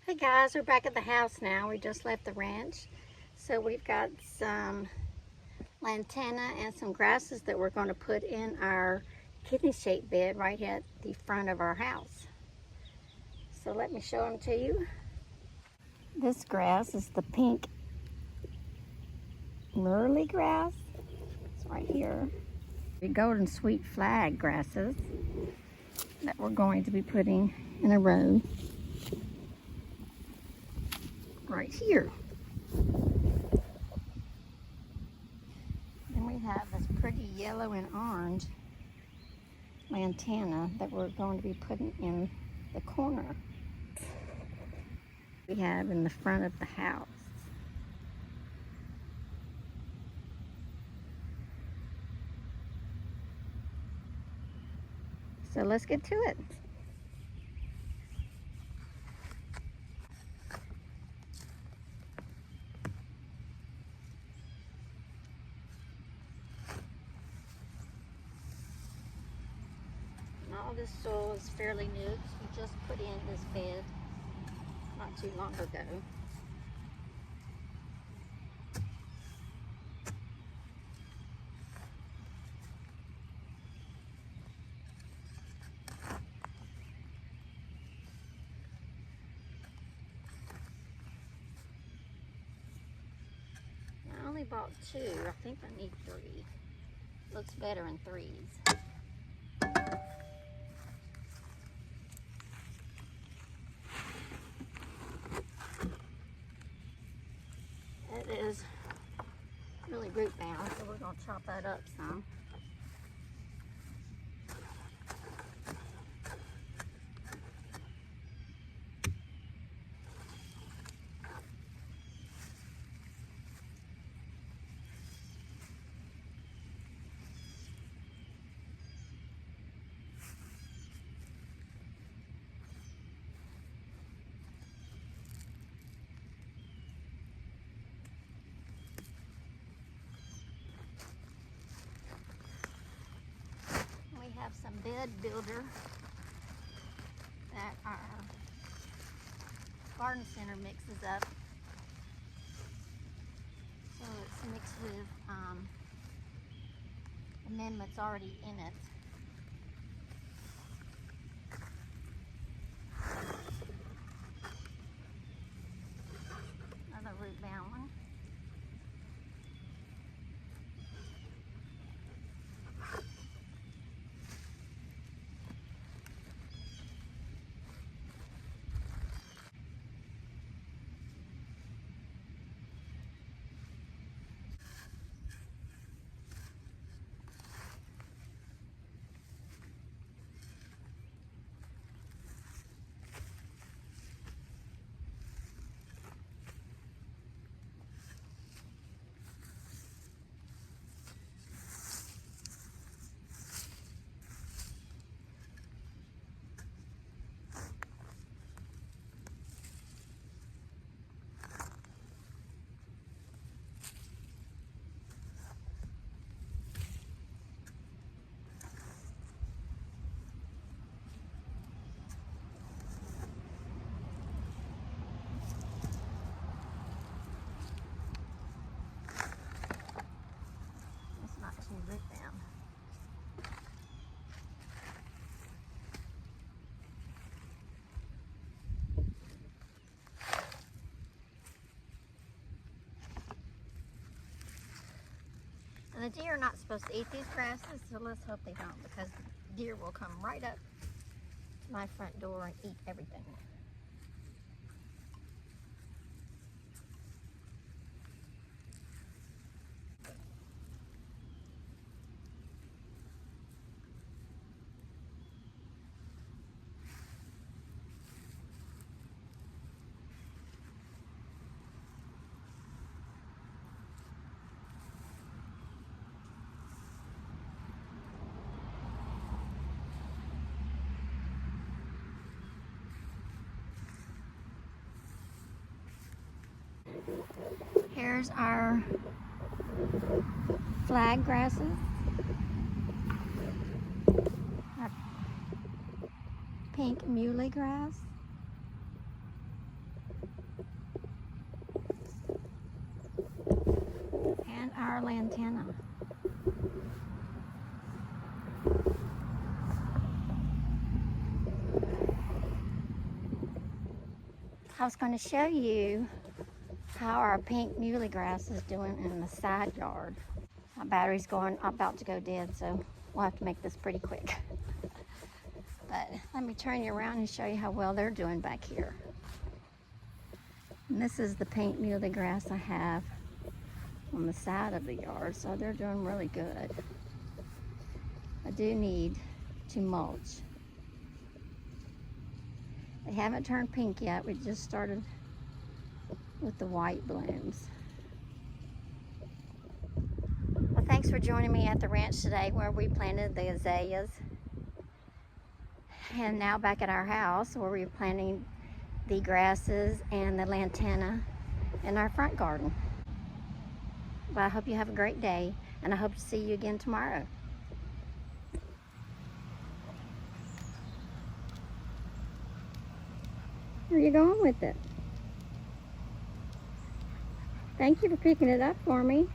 Hey guys, we're back at the house now. We just left the ranch. So we've got some lantana and some grasses that we're going to put in our kidney-shaped bed right at the front of our house. So let me show them to you. This grass is the pink muhly grass. It's right here. The golden sweet flag grasses that we're going to be putting in a row right here. Then we have this pretty yellow and orange lantana that we're going to be putting in the corner we have in the front of the house. So let's get to it. All this soil is fairly new because we just put in this bed not too long ago. I only bought 2. I think I need 3. Looks better in 3s. It is really root bound, so we're going to chop that up some. We have some bed builder that our garden center mixes up. So it's mixed with amendments already in it. Another root bound one. It's not too root bound. And the deer are not supposed to eat these grasses, so let's hope they don't, because the deer will come right up to my front door and eat everything. Here's our flag grasses. Our pink muhly grass. our lantana. I was going to show you how our pink muhly grass is doing in the side yard. My battery's about to go dead, so we'll have to make this pretty quick. But let me turn you around and show you how well they're doing back here. And this is the pink muhly grass I have on the side of the yard, so they're doing really good. I do need to mulch. They haven't turned pink yet. We just started with the white blooms. Well, thanks for joining me at the ranch today where we planted the azaleas. And now back at our house where we're planting the grasses and the lantana in our front garden. Well, I hope you have a great day, and I hope to see you again tomorrow. Where are you going with it? Thank you for picking it up for me.